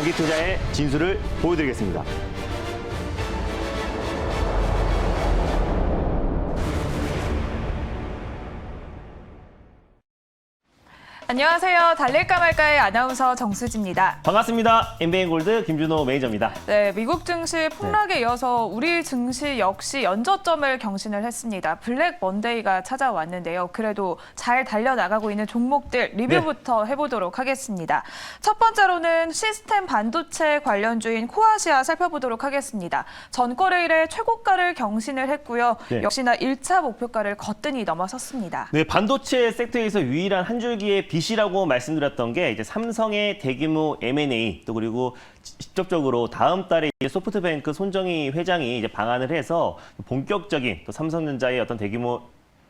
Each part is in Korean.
장기 투자의 진수를 보여드리겠습니다. 안녕하세요. 달릴까 말까의 아나운서 정수지입니다. 반갑습니다. 엠베인골드 김준호 매니저입니다. 네, 미국 증시 폭락에 이어서 우리 증시 역시 연저점을 경신을 했습니다. 블랙 먼데이가 찾아왔는데요. 그래도 잘 달려나가고 있는 종목들 리뷰부터 해보도록 하겠습니다. 첫 번째로는 시스템 반도체 관련주인 코아시아 살펴보도록 하겠습니다. 전거래 일에 최고가를 경신을 했고요. 역시나 1차 목표가를 거뜬히 넘어섰습니다. 네, 반도체 섹터에서 유일한 한 줄기의 빛이라고 말씀드렸던 게 이제 삼성의 대규모 M&A 또 그리고 직접적으로 다음 달에 이제 소프트뱅크 손정희 회장이 이제 방한을 해서 본격적인 또 삼성전자의 어떤 대규모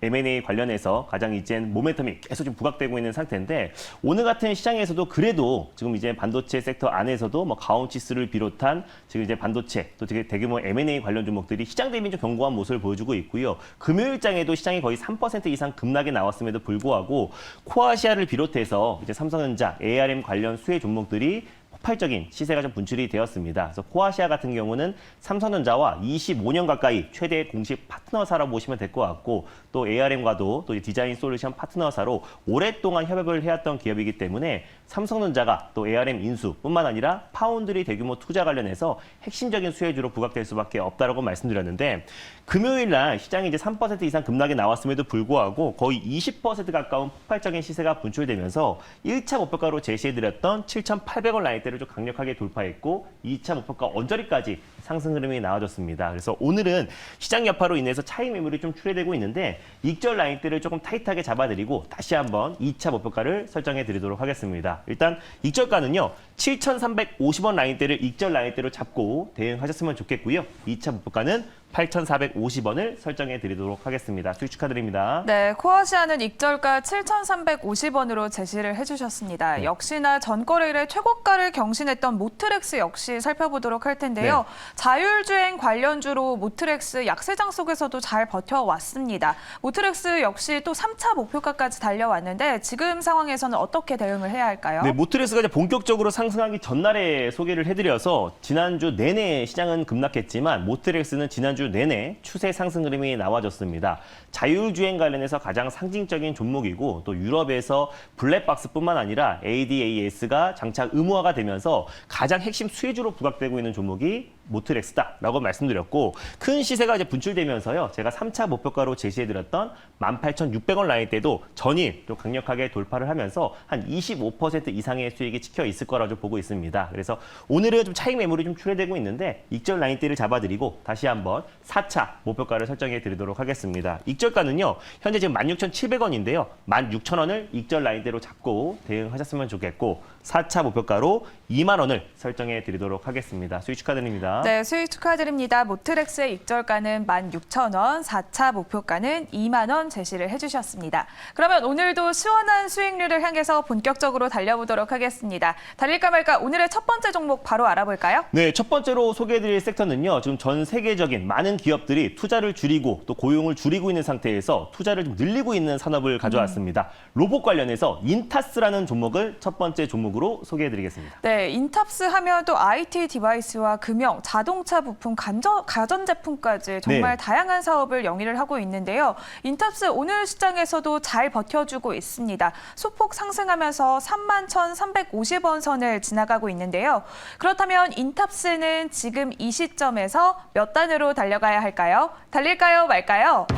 M&A 관련해서 가장 이젠 모멘텀이 계속 좀 부각되고 있는 상태인데 오늘 같은 시장에서도 그래도 지금 이제 반도체 섹터 안에서도 뭐 가온치스를 비롯한 지금 이제 반도체 또 되게 대규모 M&A 관련 종목들이 시장 대비 좀 견고한 모습을 보여주고 있고요. 금요일장에도 시장이 거의 3% 이상 급락이 나왔음에도 불구하고 코아시아를 비롯해서 이제 삼성전자, ARM 관련 수혜 종목들이 폭발적인 시세가 좀 분출이 되었습니다. 그래서 코아시아 같은 경우는 삼성전자와 25년 가까이 최대 공식 파트너사라고 보시면 될 것 같고 또 ARM과도 또 디자인 솔루션 파트너사로 오랫동안 협업을 해왔던 기업이기 때문에 삼성전자가 또 ARM 인수뿐만 아니라 파운드리 대규모 투자 관련해서 핵심적인 수혜주로 부각될 수밖에 없다라고 말씀드렸는데 금요일 날 시장이 이제 3% 이상 급락이 나왔음에도 불구하고 거의 20% 가까운 폭발적인 시세가 분출되면서 1차 목표가로 제시해드렸던 7,800원 라인대를 좀 강력하게 돌파했고 2차 목표가 언저리까지 상승 흐름이 나와줬습니다. 그래서 오늘은 시장 여파로 인해서 차익 매물이 좀 출회되고 있는데 익절 라인대를 조금 타이트하게 잡아드리고 다시 한번 2차 목표가를 설정해 드리도록 하겠습니다. 일단 익절가는요. 7,350원 라인대를 익절 라인대로 잡고 대응하셨으면 좋겠고요. 2차 목표가는 8,450원을 설정해 드리도록 하겠습니다. 수익 축하드립니다. 네, 코아시아는 익절가 7,350원으로 제시를 해주셨습니다. 역시나 전거래일에 최고가를 경신했던 모트렉스 역시 살펴보도록 할 텐데요. 자율주행 관련주로 모트렉스 약세장 속에서도 잘 버텨왔습니다. 모트렉스 역시 또 3차 목표가까지 달려왔는데 지금 상황에서는 어떻게 대응을 해야 할까요? 네, 모트렉스가 이제 본격적으로 상승하기 전날에 소개를 해드려서 지난주 내내 시장은 급락했지만 모트렉스는 지난주 내내 추세 상승 흐름이 나와줬습니다. 자율주행 관련해서 가장 상징적인 종목이고 또 유럽에서 블랙박스뿐만 아니라 ADAS가 장착 의무화가 되면서 가장 핵심 수혜주로 부각되고 있는 종목이 모트렉스다라고 말씀드렸고 큰 시세가 이제 분출되면서요. 제가 3차 목표가로 제시해드렸던 18,600원 라인 때도 전일 또 강력하게 돌파를 하면서 한 25% 이상의 수익이 찍혀 있을 거라고 보고 있습니다. 그래서 오늘은 좀 차익 매물이 좀 출회되고 있는데 익절 라인대를 잡아드리고 다시 한번 4차 목표가를 설정해 드리도록 하겠습니다. 익절가는요. 현재 지금 16,700원인데요. 16,000원을 익절 라인대로 잡고 대응하셨으면 좋겠고 4차 목표가로 2만 원을 설정해 드리도록 하겠습니다. 수익 축하드립니다. 네, 수익 축하드립니다. 모트렉스의 익절가는 16,000원, 4차 목표가는 2만 원 제시를 해주셨습니다. 그러면 오늘도 시원한 수익률을 향해서 본격적으로 달려보도록 하겠습니다. 달릴까 말까 오늘의 첫 번째 종목 바로 알아볼까요? 네, 첫 번째로 소개해드릴 섹터는요. 지금 전 세계적인 많은 기업들이 투자를 줄이고 또 고용을 줄이고 있는 상태에서 투자를 좀 늘리고 있는 산업을 가져왔습니다. 로봇 관련해서 인타스라는 종목을 첫 번째 종목으로 소개해드리겠습니다. 네, 인탑스 하면 또 IT 디바이스와 금형, 자동차 부품, 가전제품까지 정말 다양한 사업을 영위를 하고 있는데요. 인탑스 오늘 시장에서도 잘 버텨주고 있습니다. 소폭 상승하면서 31,350원 선을 지나가고 있는데요. 그렇다면 인탑스는 지금 이 시점에서 몇 단으로 달려가야 할까요? 달릴까요, 말까요?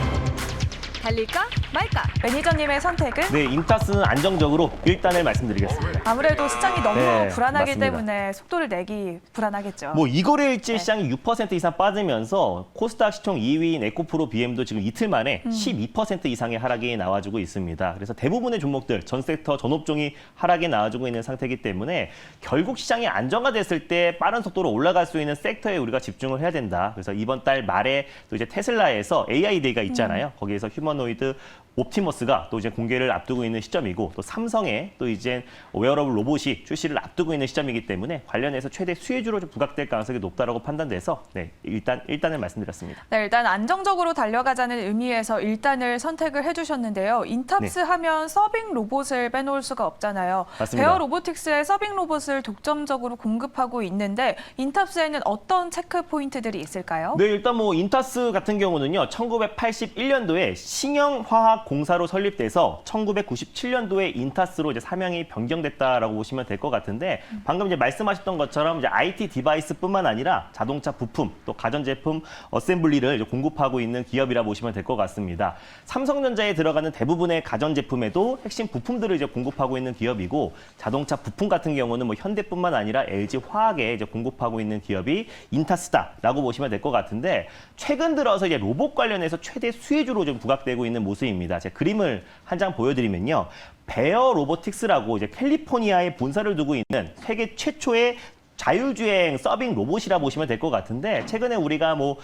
달릴까 말까? 매니저님의 선택은? 네, 인타스는 안정적으로 1단을 말씀드리겠습니다. 아무래도 시장이 너무 불안하기 맞습니다. 때문에 속도를 내기 불안하겠죠. 뭐 이거래일째 시장이 6% 이상 빠지면서 코스닥 시총 2위인 에코프로 BM도 지금 이틀 만에 12% 이상의 하락이 나와주고 있습니다. 그래서 대부분의 종목들, 전 섹터, 전 업종이 하락이 나와주고 있는 상태이기 때문에 결국 시장이 안정화됐을 때 빠른 속도로 올라갈 수 있는 섹터에 우리가 집중을 해야 된다. 그래서 이번 달 말에 또 이제 테슬라에서 AI 데이가 있잖아요. 거기에서 휴머노이드 옵티머스가 또 이제 공개를 앞두고 있는 시점이고 또 삼성의 또 이제 웨어러블 로봇이 출시를 앞두고 있는 시점이기 때문에 관련해서 최대 수혜주로 좀 부각될 가능성이 높다라고 판단돼서 네, 일단을 말씀드렸습니다. 네, 일단 안정적으로 달려가자는 의미에서 일단을 선택을 해주셨는데요. 인탑스 네. 하면 서빙 로봇을 빼놓을 수가 없잖아요. 맞습니다. 베어 로보틱스의 서빙 로봇을 독점적으로 공급하고 있는데 인탑스에는 어떤 체크 포인트들이 있을까요? 네, 일단 뭐 인타스 같은 경우는요, 1981년도에 신영화학공사로 설립돼서 1997년도에 인타스로 이제 사명이 변경됐다라고 보시면 될 것 같은데 방금 이제 말씀하셨던 것처럼 이제 IT 디바이스뿐만 아니라 자동차 부품 또 가전제품 어셈블리를 이제 공급하고 있는 기업이라 보시면 될 것 같습니다. 삼성전자에 들어가는 대부분의 가전제품에도 핵심 부품들을 이제 공급하고 있는 기업이고 자동차 부품 같은 경우는 뭐 현대뿐만 아니라 LG 화학에 이제 공급하고 있는 기업이 인타스다라고 보시면 될 것 같은데 최근 들어서 이제 로봇 관련해서 최대 수혜주로 좀 부각되고 있는 모습입니다. 제가 그림을 한 장 보여드리면요. 베어 로보틱스라고 이제 캘리포니아에 본사를 두고 있는 세계 최초의 자율주행 서빙 로봇이라 보시면 될 것 같은데 최근에 우리가 뭐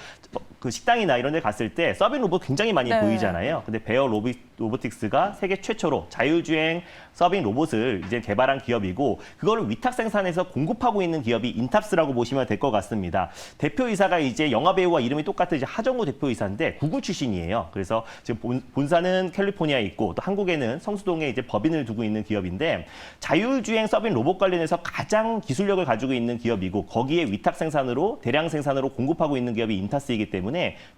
그 식당이나 이런 데 갔을 때 서빙 로봇 굉장히 많이 네. 보이잖아요. 근데 베어 로보틱스가 세계 최초로 자율주행 서빙 로봇을 이제 개발한 기업이고 그거를 위탁 생산해서 공급하고 있는 기업이 인탑스라고 보시면 될 것 같습니다. 대표이사가 이제 영화배우와 이름이 똑같은 이제 하정우 대표이사인데 구글 출신이에요. 그래서 지금 본사는 캘리포니아에 있고 또 한국에는 성수동에 이제 법인을 두고 있는 기업인데 자율주행 서빙 로봇 관련해서 가장 기술력을 가지고 있는 기업이고 거기에 위탁 생산으로 대량 생산으로 공급하고 있는 기업이 인타스이기 때문에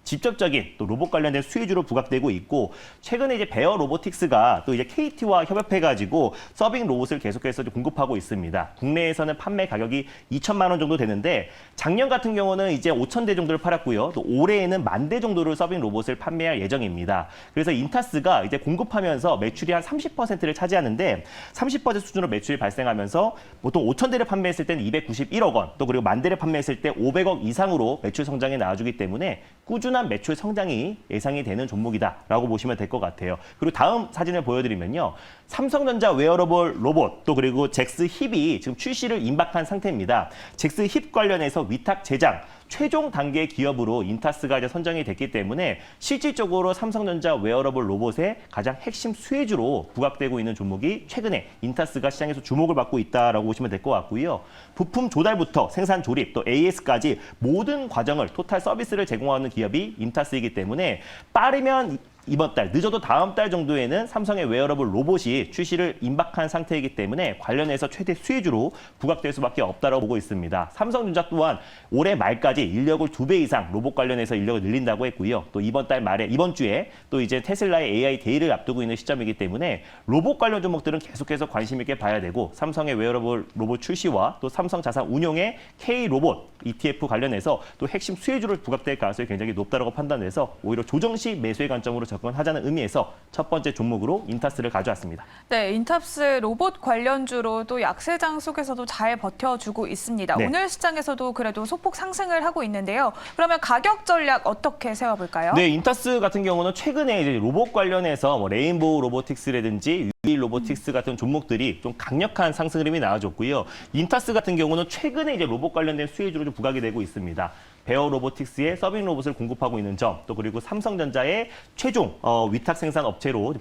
직접적인 또 로봇 관련된 수혜주로 부각되고 있고 최근에 이제 베어 로보틱스가 또 이제 KT와 협업해가지고 서빙 로봇을 계속해서 공급하고 있습니다. 국내에서는 판매 가격이 2천만 원 정도 되는데 작년 같은 경우는 이제 5천 대 정도를 팔았고요. 또 올해에는 10,000대 정도를 서빙 로봇을 판매할 예정입니다. 그래서 인타스가 이제 공급하면서 매출이 한 30%를 차지하는데 30% 수준으로 매출이 발생하면서 보통 5천 대를 판매했을 때는 291억 원, 또 그리고 10,000대를 판매했을 때 500억 이상으로 매출 성장이 나와주기 때문에 꾸준한 매출 성장이 예상이 되는 종목이다라고 보시면 될 것 같아요. 그리고 다음 사진을 보여드리면요. 삼성전자 웨어러블 로봇 또 그리고 잭스 힙이 지금 출시를 임박한 상태입니다. 잭스 힙 관련해서 위탁 제작 최종 단계 기업으로 인타스가 이제 선정이 됐기 때문에 실질적으로 삼성전자 웨어러블 로봇의 가장 핵심 수혜주로 부각되고 있는 종목이 최근에 인타스가 시장에서 주목을 받고 있다라고 보시면 될 것 같고요. 부품 조달부터 생산 조립 또 AS까지 모든 과정을 토탈 서비스를 제공하는 기업이 인타스이기 때문에 빠르면 이번 달, 늦어도 다음 달 정도에는 삼성의 웨어러블 로봇이 출시를 임박한 상태이기 때문에 관련해서 최대 수혜주로 부각될 수밖에 없다고 보고 있습니다. 삼성전자 또한 올해 말까지 인력을 2배 이상 로봇 관련해서 인력을 늘린다고 했고요. 또 이번 달 말에, 이번 주에 또 이제 테슬라의 AI 데이를 앞두고 있는 시점이기 때문에 로봇 관련 종목들은 계속해서 관심 있게 봐야 되고 삼성의 웨어러블 로봇 출시와 또 삼성 자산 운용의 K 로봇 ETF 관련해서 또 핵심 수혜주로 부각될 가능성이 굉장히 높다고 판단해서 오히려 조정 시 매수의 관점으로 접근하자는 의미에서 첫 번째 종목으로 인타스를 가져왔습니다. 네, 인탑스 로봇 관련주로 또 약세장 속에서도 잘 버텨주고 있습니다. 네. 오늘 시장에서도 그래도 소폭 상승을 하고 있는데요. 그러면 가격 전략 어떻게 세워볼까요? 네, 인타스 같은 경우는 최근에 이제 로봇 관련해서 뭐 레인보우 로보틱스라든지 유일 로보틱스 같은 종목들이 좀 강력한 상승 흐름이 나와줬고요. 인타스 같은 경우는 최근에 이제 로봇 관련된 수혜주로 좀 부각이 되고 있습니다. 베어 로보틱스의 서빙 로봇을 공급하고 있는 점, 또 그리고 삼성전자의 최종 위탁 생산 업체로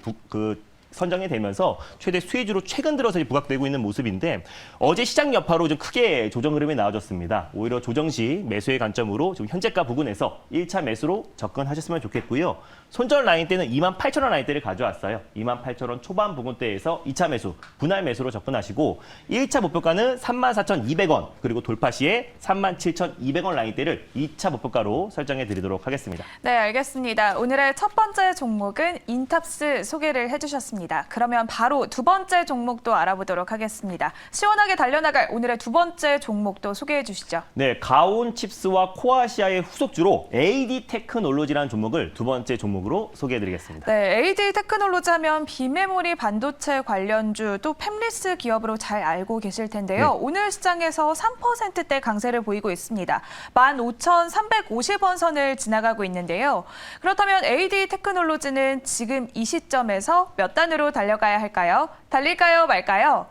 선정이 되면서 최대 수혜주로 최근 들어서 부각되고 있는 모습인데 어제 시장 여파로 좀 크게 조정 흐름이 나와줬습니다. 오히려 조정 시 매수의 관점으로 지금 현재가 부근에서 1차 매수로 접근하셨으면 좋겠고요. 손절 라인대는 28,000원 라인대를 가져왔어요. 28,000원 초반 부근대에서 2차 매수, 분할 매수로 접근하시고 1차 목표가는 34,200원 그리고 돌파 시에 37,200원 라인대를 2차 목표가로 설정해 드리도록 하겠습니다. 네, 알겠습니다. 오늘의 첫 번째 종목은 인탑스 소개를 해주셨습니다. 그러면 바로 두 번째 종목도 알아보도록 하겠습니다. 시원하게 달려나갈 오늘의 두 번째 종목도 소개해 주시죠. 네, 가온칩스와 코아시아의 후속주로 AD 테크놀로지라는 종목을 두 번째 종목으로 소개해드리겠습니다. 네, AD 테크놀로지 하면 비메모리 반도체 관련주 또 팹리스 기업으로 잘 알고 계실 텐데요. 네. 오늘 시장에서 3%대 강세를 보이고 있습니다. 15,350원 선을 지나가고 있는데요. 그렇다면 AD 테크놀로지는 지금 이 시점에서 몇 단으로 달려가야 할까요? 달릴까요, 말까요?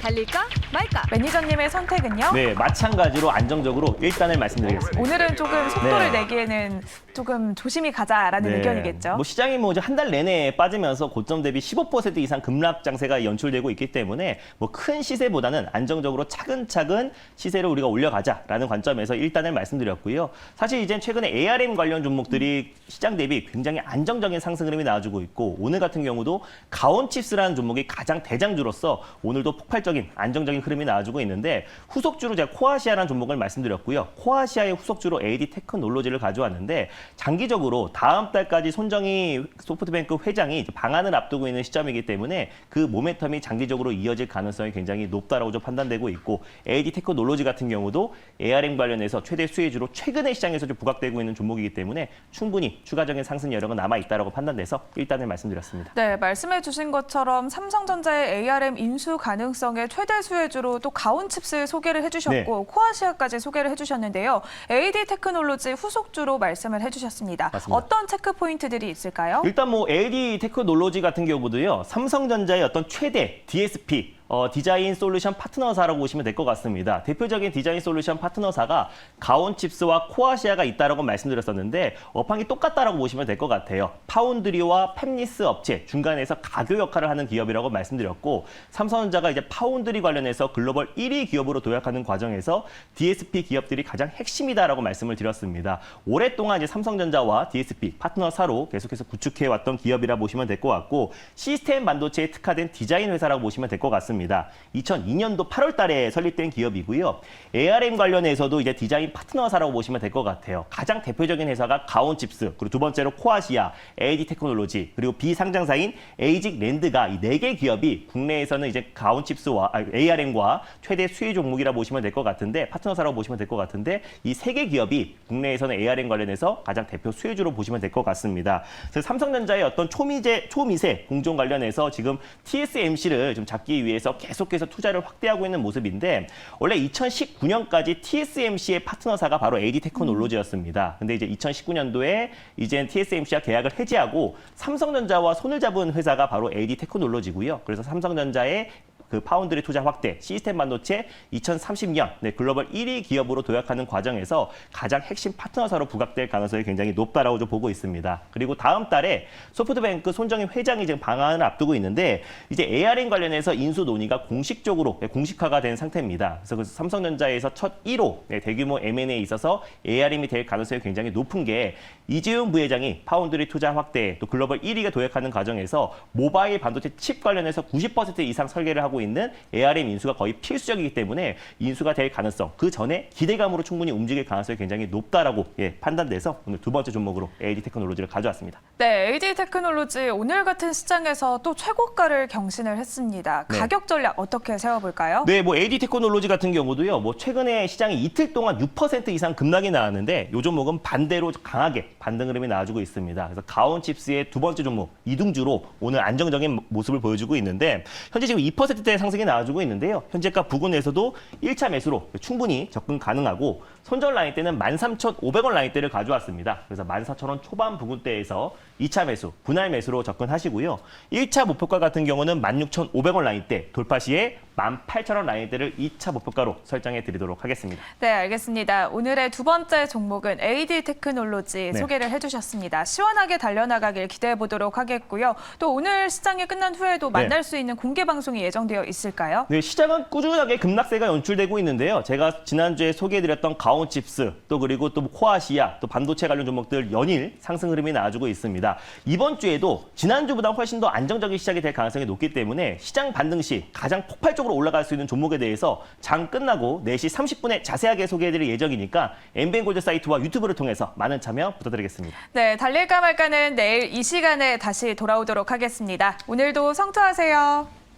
달릴까 말까? 매니저님의 선택은요? 네, 마찬가지로 안정적으로 1단을 말씀드리겠습니다. 오늘은 조금 속도를 네. 내기에는 조금 조심히 가자라는 의견이겠죠. 뭐 시장이 뭐 이제 한 달 내내 빠지면서 고점 대비 15% 이상 급락 장세가 연출되고 있기 때문에 뭐 큰 시세보다는 안정적으로 차근차근 시세를 우리가 올려가자라는 관점에서 1단을 말씀드렸고요. 사실 이제 최근에 ARM 관련 종목들이 시장 대비 굉장히 안정적인 상승 흐름이 나와주고 있고 오늘 같은 경우도 가온칩스라는 종목이 가장 대장주로서 오늘도 폭발적인 안정적인 흐름이 나와주고 있는데 후속주로 제가 코아시아라는 종목을 말씀드렸고요. 코아시아의 후속주로 AD 테크놀로지를 가져왔는데 장기적으로 다음 달까지 손정희 소프트뱅크 회장이 이제 방안을 앞두고 있는 시점이기 때문에 그 모멘텀이 장기적으로 이어질 가능성이 굉장히 높다라고 좀 판단되고 있고 AD 테크놀로지 같은 경우도 ARM 관련해서 최대 수혜주로 최근에 시장에서 좀 부각되고 있는 종목이기 때문에 충분히 추가적인 상승 여력은 남아 있다라고 판단돼서 1단을 말씀드렸습니다. 네, 말씀해 주신 것처럼 삼성전자의 ARM 인수 가능성의 최대 수혜주로 또 가온칩스 소개를 해주셨고 코아시아까지 소개를 해주셨는데요. AD 테크놀로지 후속주로 말씀을 해주셨습니다. 맞습니다. 어떤 체크 포인트들이 있을까요? 일단 뭐 AD 테크놀로지 같은 경우도요. 삼성전자의 어떤 최대 DSP 디자인 솔루션 파트너사라고 보시면 될 것 같습니다. 대표적인 디자인 솔루션 파트너사가 가온칩스와 코아시아가 있다라고 말씀드렸었는데 업황이 똑같다라고 보시면 될 것 같아요. 파운드리와 팹리스 업체 중간에서 가교 역할을 하는 기업이라고 말씀드렸고 삼성전자가 이제 파운드리 관련해서 글로벌 1위 기업으로 도약하는 과정에서 DSP 기업들이 가장 핵심이다라고 말씀을 드렸습니다. 오랫동안 이제 삼성전자와 DSP 파트너사로 계속해서 구축해 왔던 기업이라 보시면 될 것 같고 시스템 반도체에 특화된 디자인 회사라고 보시면 될 것 같습니다. 2002년도 8월 달에 설립된 기업이고요. ARM 관련해서도 이제 디자인 파트너사라고 보시면 될 것 같아요. 가장 대표적인 회사가 가온칩스, 그리고 두 번째로 코아시아, AD 테크놀로지, 그리고 비상장사인 에이직 랜드가 이 4개 기업이 국내에서는 이제 가온칩스와 ARM과 최대 수혜 종목이라 보시면 될 것 같은데 파트너사라고 보시면 될 것 같은데 이 3개 기업이 국내에서는 ARM 관련해서 가장 대표 수혜주로 보시면 될 것 같습니다. 그래서 삼성전자의 어떤 초미세 공정 관련해서 지금 TSMC를 좀 잡기 위해서 계속해서 투자를 확대하고 있는 모습인데 원래 2019년까지 TSMC의 파트너사가 바로 AD 테크놀로지였습니다. 근데 이제 2019년도에 이제 TSMC와 계약을 해지하고 삼성전자와 손을 잡은 회사가 바로 AD 테크놀로지고요. 그래서 삼성전자의 그 파운드리 투자 확대, 시스템 반도체 2030년 글로벌 1위 기업으로 도약하는 과정에서 가장 핵심 파트너사로 부각될 가능성이 굉장히 높다라고 좀 보고 있습니다. 그리고 다음 달에 소프트뱅크 손정희 회장이 지금 방안을 앞두고 있는데 이제 ARM 관련해서 인수 논의가 공식적으로 공식화가 된 상태입니다. 그래서 그 삼성전자에서 첫 1호 대규모 M&A에 있어서 ARM이 될 가능성이 굉장히 높은 게 이재용 부회장이 파운드리 투자 확대, 또 글로벌 1위가 도약하는 과정에서 모바일 반도체 칩 관련해서 90% 이상 설계를 하고 있는 ARM 인수가 거의 필수적이기 때문에 인수가 될 가능성, 그 전에 기대감으로 충분히 움직일 가능성이 굉장히 높다라고 판단돼서 오늘 두 번째 종목으로 AD 테크놀로지를 가져왔습니다. 네, AD 테크놀로지 오늘 같은 시장에서 또 최고가를 경신을 했습니다. 네. 가격 전략 어떻게 세워볼까요? 네, 뭐 AD 테크놀로지 같은 경우도요. 뭐 최근에 시장이 이틀 동안 6% 이상 급락이 나왔는데 이 종목은 반대로 강하게 반등 흐름이 나와주고 있습니다. 그래서 가온칩스의 두 번째 종목 이등주로 오늘 안정적인 모습을 보여주고 있는데 현재 지금 2%대 상승이 나와주고 있는데요. 현재가 부근에서도 1차 매수로 충분히 접근 가능하고 손절 라인대는 13,500원 라인대를 가져왔습니다. 그래서 14,000원 초반 부근대에서 2차 매수, 분할 매수로 접근하시고요. 1차 목표가 같은 경우는 16,500원 라인대, 돌파 시에 18,000원 라인대를 2차 목표가로 설정해 드리도록 하겠습니다. 네, 알겠습니다. 오늘의 두 번째 종목은 AD 테크놀로지 소개를 해주셨습니다. 시원하게 달려나가길 기대해 보도록 하겠고요. 또 오늘 시장이 끝난 후에도 만날 수 있는 공개 방송이 예정되어 있을까요? 네, 시장은 꾸준하게 급락세가 연출되고 있는데요. 제가 지난주에 소개해드렸던 가온칩스, 또 그리고 또 코아시아, 또 반도체 관련 종목들 연일 상승 흐름이 나와주고 있습니다. 이번 주에도 지난주보다 훨씬 더 안정적인 시작이 될 가능성이 높기 때문에 시장 반등 시 가장 폭발적으로 올라갈 수 있는 종목에 대해서 장 끝나고 4시 30분에 자세하게 소개해드릴 예정이니까 엠벤골드 사이트와 유튜브를 통해서 많은 참여 부탁드리겠습니다. 네, 달릴까 말까는 내일 이 시간에 다시 돌아오도록 하겠습니다. 오늘도 성투하세요.